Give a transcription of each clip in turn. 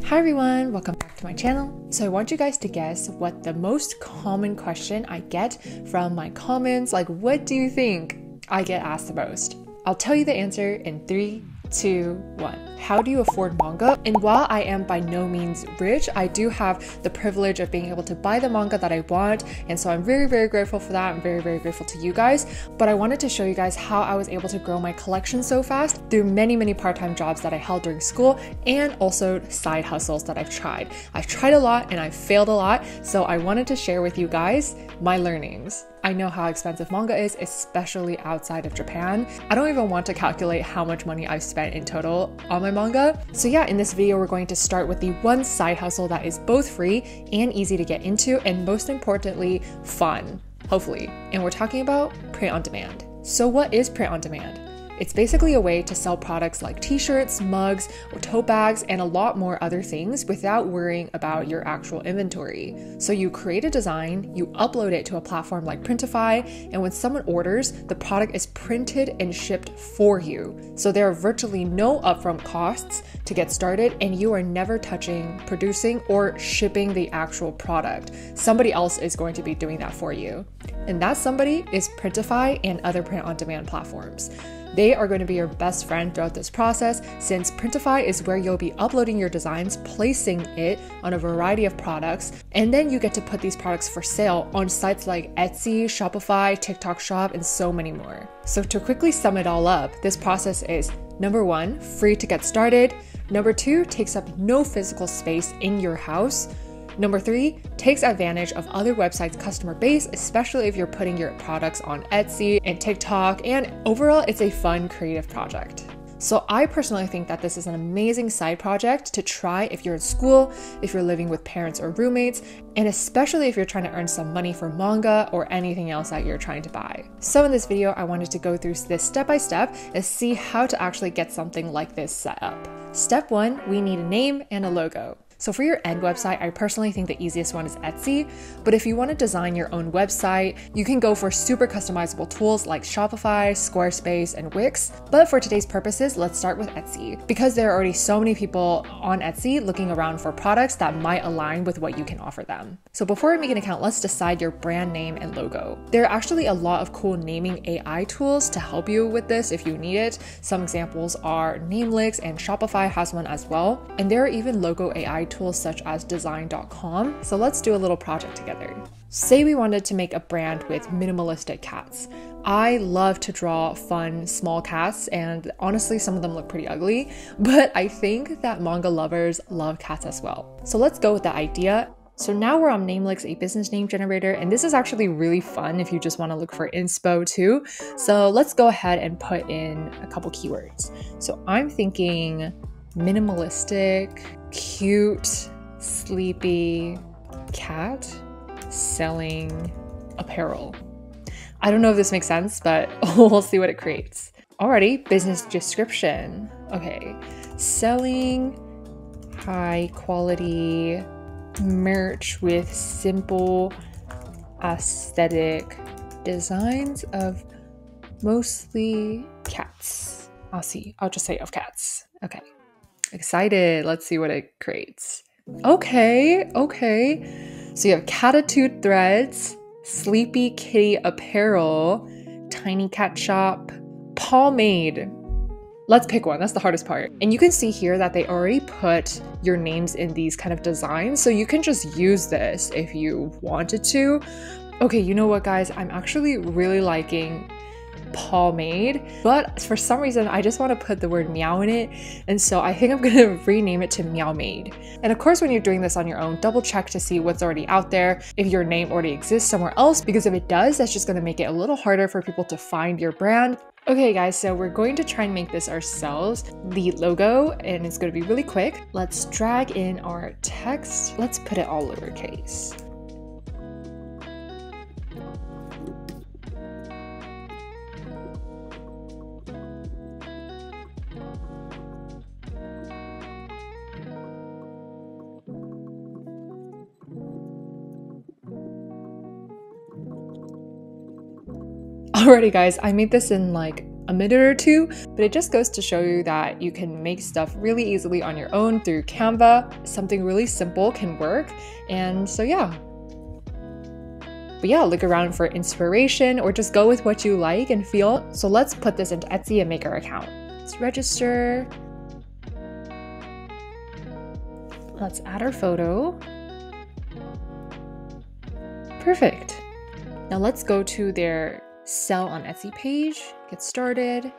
Hi everyone, welcome back to my channel. So I want you guys to guess what the most common question I get from my comments, like what do you think I get asked the most? I'll tell you the answer in 3, 2, 1. How do you afford manga? And while I am by no means rich, I do have the privilege of being able to buy the manga that I want. And so I'm very, very grateful for that. I'm very, very grateful to you guys. But I wanted to show you guys how I was able to grow my collection so fast through many, many part-time jobs that I held during school and also side hustles that I've tried. I've tried a lot and I've failed a lot. So I wanted to share with you guys my learnings. I know how expensive manga is, especially outside of Japan. I don't even want to calculate how much money I've spent in total on my manga. So yeah, in this video, we're going to start with the one side hustle that is both free and easy to get into, and most importantly, fun, hopefully. And we're talking about print on demand. So what is print on demand? It's basically a way to sell products like t-shirts, mugs, or tote bags, and a lot more other things without worrying about your actual inventory. So you create a design, you upload it to a platform like Printify, and when someone orders, the product is printed and shipped for you. So there are virtually no upfront costs to get started, and you are never touching, producing, or shipping the actual product. Somebody else is going to be doing that for you. And that somebody is Printify and other print-on-demand platforms. They are going to be your best friend throughout this process, since Printify is where you'll be uploading your designs, placing it on a variety of products, and then you get to put these products for sale on sites like Etsy, Shopify, TikTok Shop, and so many more. So to quickly sum it all up, this process is number 1, free to get started. Number 2, takes up no physical space in your house. Number 3, takes advantage of other websites' customer base, especially if you're putting your products on Etsy and TikTok, and overall, it's a fun, creative project. So I personally think that this is an amazing side project to try if you're in school, if you're living with parents or roommates, and especially if you're trying to earn some money for manga or anything else that you're trying to buy. So in this video, I wanted to go through this step by step and see how to actually get something like this set up. Step 1, we need a name and a logo. So for your end website, I personally think the easiest one is Etsy, but if you want to design your own website, you can go for super customizable tools like Shopify, Squarespace, and Wix. But for today's purposes, let's start with Etsy, because there are already so many people on Etsy looking around for products that might align with what you can offer them. So before we make an account, let's decide your brand name and logo. There are actually a lot of cool naming AI tools to help you with this if you need it. Some examples are Namelix, and Shopify has one as well. And there are even logo AI tools such as design.com. So let's do a little project together. Say we wanted to make a brand with minimalistic cats. I love to draw fun, small cats, and honestly, some of them look pretty ugly, but I think that manga lovers love cats as well. So let's go with the idea. So now we're on Namelix, a business name generator, and this is actually really fun if you just want to look for inspo too. So let's go ahead and put in a couple keywords. So I'm thinking minimalistic, cute, sleepy cat selling apparel. I don't know if this makes sense, but we'll see what it creates. Alrighty, business description. Okay, selling high quality merch with simple aesthetic designs of mostly cats. I'll just say of cats. Okay. Excited. Let's see what it creates. Okay. So you have Catitude threads, sleepy kitty apparel, tiny cat shop, pomade. Let's pick one. That's the hardest part. And you can see here that they already put your names in these kind of designs, so you can just use this if you wanted to. Okay, you know what, guys? I'm actually really liking pomade, but for some reason I just want to put the word meow in it, and so I think I'm gonna rename it to Meow Made. And of course, when you're doing this on your own, double check to see what's already out there, if your name already exists somewhere else, because if it does, that's just gonna make it a little harder for people to find your brand. Okay guys, so we're going to try and make this ourselves, the logo, and it's going to be really quick. Let's drag in our text. Let's put it all lowercase. Alrighty guys, I made this in like a minute or two, but it just goes to show you that you can make stuff really easily on your own through Canva. Something really simple can work. And so yeah. But yeah, look around for inspiration or just go with what you like and feel. So let's put this into Etsy and make our account. Let's register. Let's add our photo. Perfect. Now let's go to their sell on Etsy page, get started.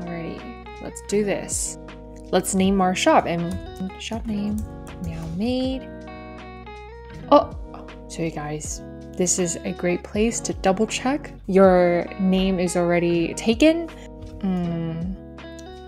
Alrighty, let's do this. Let's name our shop and shop name, Meow Made. Oh, so you guys, this is a great place to double check. Your name is already taken.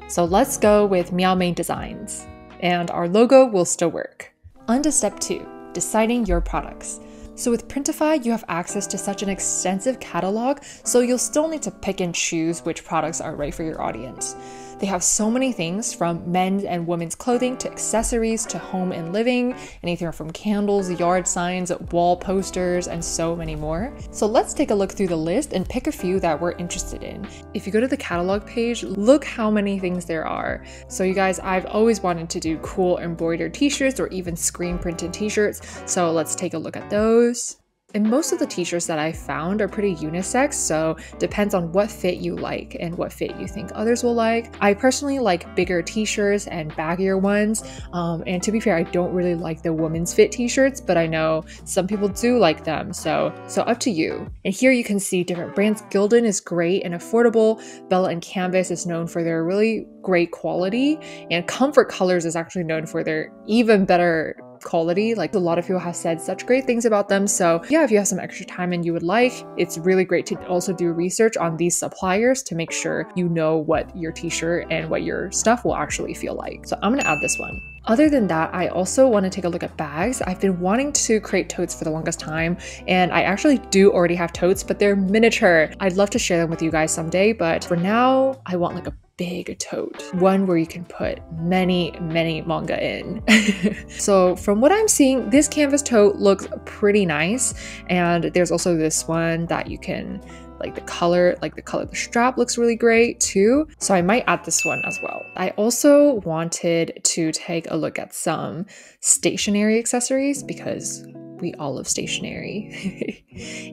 So let's go with Meow Made Designs and our logo will still work. On to step 2, deciding your products. So with Printify, you have access to such an extensive catalog, so you'll still need to pick and choose which products are right for your audience. They have so many things from men's and women's clothing to accessories to home and living, anything from candles, yard signs, wall posters, and so many more. So let's take a look through the list and pick a few that we're interested in. If you go to the catalog page, look how many things there are. So you guys, I've always wanted to do cool embroidered t-shirts or even screen printed t-shirts. So let's take a look at those. And most of the t-shirts that I found are pretty unisex, so depends on what fit you like and what fit you think others will like. I personally like bigger t-shirts and baggier ones, and to be fair, I don't really like the women's fit t-shirts, but I know some people do like them, so up to you. And here you can see different brands. Gildan is great and affordable. Bella and Canvas is known for their really great quality, and Comfort Colors is actually known for their even better quality. Like, a lot of people have said such great things about them. So yeah, if you have some extra time and you would like, it's really great to also do research on these suppliers to make sure you know what your t-shirt and what your stuff will actually feel like. So I'm gonna add this one. Other than that, I also want to take a look at bags. I've been wanting to create totes for the longest time, and I actually do already have totes, but they're miniature. I'd love to share them with you guys someday, but for now, I want like a big tote, one where you can put many manga in. So from what I'm seeing, this canvas tote looks pretty nice, and there's also this one that you can the color of the strap looks really great too. So I might add this one as well. I also wanted to take a look at some stationery accessories because we all love stationery.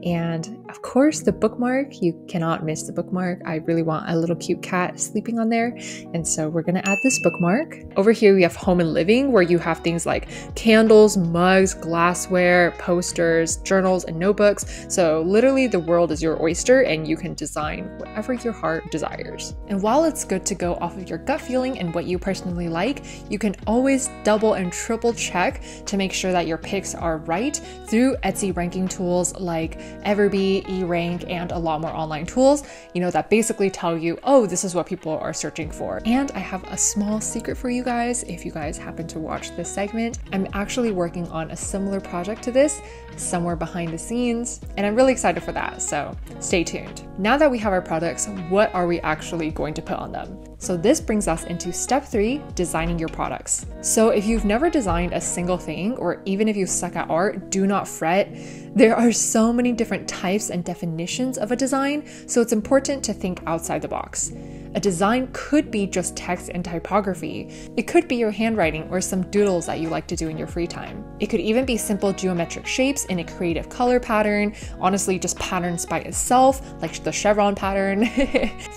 And of course the bookmark, you cannot miss the bookmark. I really want a little cute cat sleeping on there. And so we're gonna add this bookmark. Over here we have home and living, where you have things like candles, mugs, glassware, posters, journals, and notebooks. So literally the world is your oyster and you can design whatever your heart desires. And while it's good to go off of your gut feeling and what you personally like, you can always double and triple check to make sure that your picks are right through Etsy ranking tools like Everbee, eRank, and a lot more online tools, that basically tell you, oh, this is what people are searching for. And I have a small secret for you guys if you guys happen to watch this segment. I'm actually working on a similar project to this somewhere behind the scenes, and I'm really excited for that, so stay tuned. Now that we have our products, what are we actually going to put on them? So this brings us into step 3, designing your products. So if you've never designed a single thing, or even if you suck at art, do not fret. There are so many different types and definitions of a design, so it's important to think outside the box. A design could be just text and typography. It could be your handwriting or some doodles that you like to do in your free time. It could even be simple geometric shapes in a creative color pattern, honestly just patterns by itself, like the chevron pattern.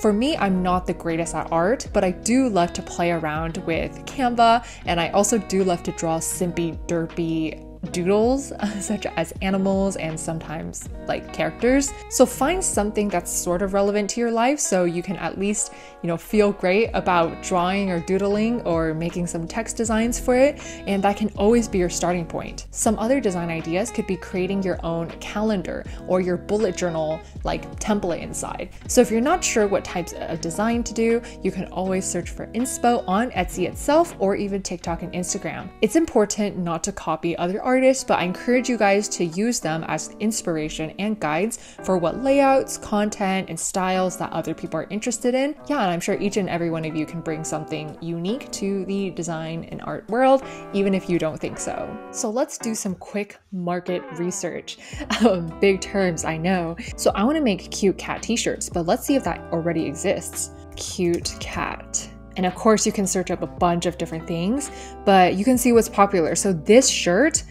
For me, I'm not the greatest at art, but I do love to play around with Canva, and I also do love to draw simpy, derpy doodles such as animals and sometimes like characters. So find something that's sort of relevant to your life so you can at least, feel great about drawing or doodling or making some text designs for it, and that can always be your starting point. Some other design ideas could be creating your own calendar or your bullet journal template inside. So if you're not sure what types of design to do, you can always search for inspo on Etsy itself or even TikTok and Instagram. It's important not to copy other artists, but I encourage you guys to use them as inspiration and guides for what layouts, content, and styles that other people are interested in. Yeah, and I'm sure each and every one of you can bring something unique to the design and art world, even if you don't think so. So let's do some quick market research. Big terms, I know. So I want to make cute cat t-shirts, but let's see if that already exists. cute cat. And of course you can search up a bunch of different things, but you can see what's popular. So this shirt,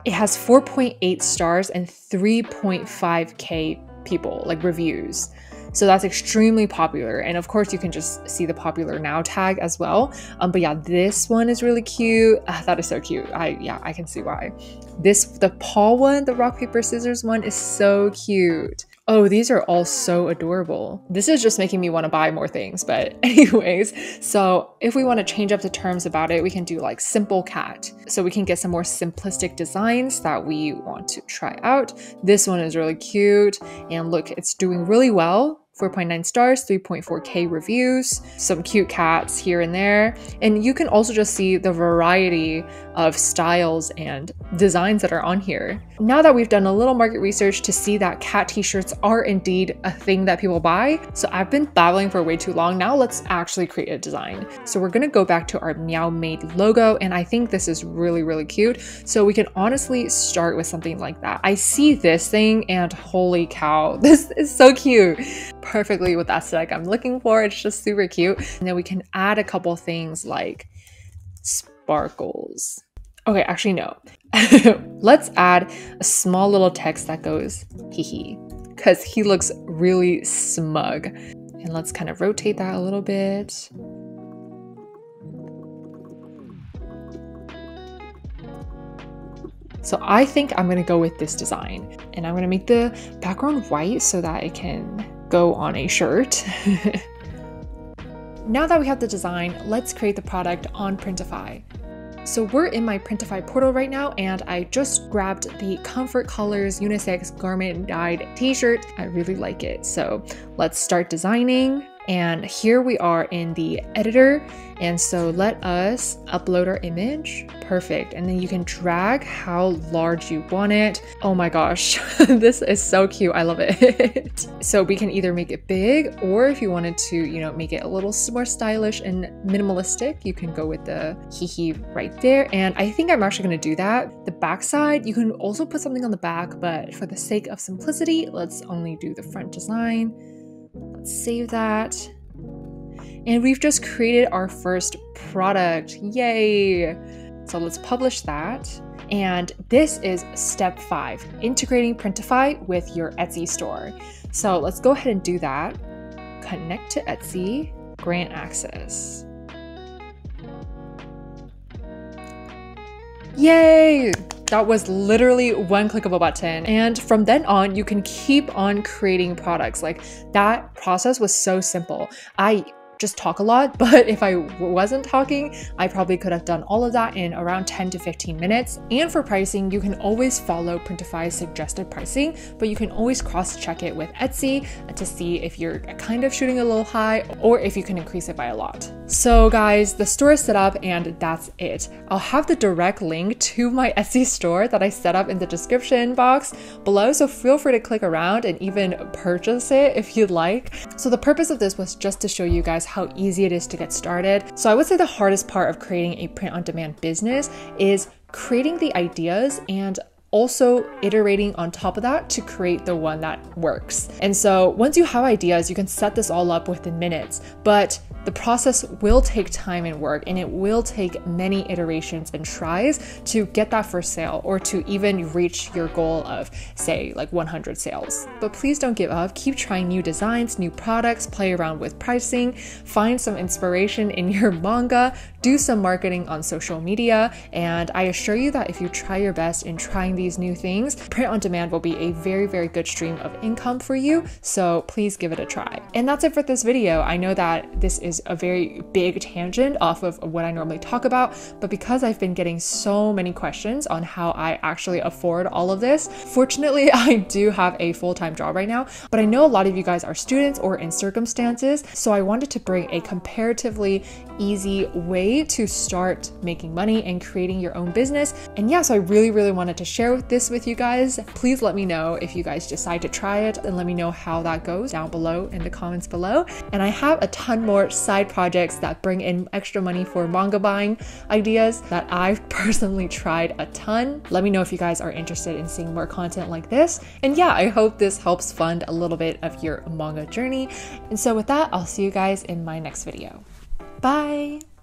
it has 4.8 stars and 3.5K people, like reviews. So that's extremely popular. And of course you can just see the popular now tag as well. But yeah, this one is really cute. That is so cute. I can see why. The Paul one, the rock, paper, scissors one is so cute. Oh, these are all so adorable. This is just making me want to buy more things, but anyways, so if we want to change up the terms about it, we can do like simple cat. So we can get some more simplistic designs that we want to try out. This one is really cute, and look, it's doing really well. 4.9 stars, 3.4K reviews, some cute cats here and there. And you can also just see the variety of styles and designs that are on here. Now that we've done a little market research to see that cat t-shirts are indeed a thing that people buy, so I've been babbling for way too long. Now let's actually create a design. So we're gonna go back to our Meow Made logo, and I think this is really, really cute. So we can honestly start with something like that. I see this thing and holy cow, this is so cute. Perfectly with the aesthetic I'm looking for. It's just super cute. And then we can add a couple things like sparkles. Okay, actually no. Let's add a small little text that goes hee hee, because he looks really smug. And let's kind of rotate that a little bit. So I think I'm gonna go with this design, and I'm gonna make the background white so that it can go on a shirt. Now that we have the design, let's create the product on Printify. So we're in my Printify portal right now, and I just grabbed the Comfort Colors unisex garment dyed t-shirt. I really like it. So let's start designing. And here we are in the editor. And so let us upload our image. Perfect. And then you can drag how large you want it. Oh my gosh, this is so cute. I love it. So we can either make it big, or if you wanted to, you know, make it a little more stylish and minimalistic, you can go with the hee hee right there. And I think I'm actually going to do that. The back side, you can also put something on the back, but for the sake of simplicity, let's only do the front design. Let's save that. And we've just created our first product. Yay! So let's publish that. And this is step 5, integrating Printify with your Etsy store. So let's go ahead and do that. Connect to Etsy, grant access. Yay! That was literally one click of a button. And from then on, you can keep on creating products. Like, that process was so simple. I just talk a lot, but if I wasn't talking, I probably could have done all of that in around 10 to 15 minutes. And for pricing, you can always follow Printify's suggested pricing, but you can always cross-check it with Etsy to see if you're kind of shooting a little high or if you can increase it by a lot. So guys, the store is set up and that's it. I'll have the direct link to my Etsy store that I set up in the description box below, so feel free to click around and even purchase it if you'd like. So the purpose of this was just to show you guys how easy it is to get started. So I would say the hardest part of creating a print-on-demand business is creating the ideas and also iterating on top of that to create the one that works. And so once you have ideas, you can set this all up within minutes, but the process will take time and work, and it will take many iterations and tries to get that first sale or to even reach your goal of, say, like 100 sales. But please don't give up. Keep trying new designs, new products, play around with pricing, find some inspiration in your manga, do some marketing on social media, and I assure you that if you try your best in trying these new things, print on demand will be a very, very good stream of income for you. So please give it a try. And that's it for this video. I know that this is a very big tangent off of what I normally talk about, but because I've been getting so many questions on how I actually afford all of this, fortunately, I do have a full-time job right now, but I know a lot of you guys are students or in circumstances, so I wanted to bring a comparatively easy way to start making money and creating your own business. And yeah, so I really wanted to share this with you guys. Please let me know if you guys decide to try it, and let me know how that goes down below in the comments below. And I have a ton more side projects that bring in extra money for manga buying ideas that I've personally tried a ton. Let me know if you guys are interested in seeing more content like this. And yeah, I hope this helps fund a little bit of your manga journey. And so with that, I'll see you guys in my next video. Bye!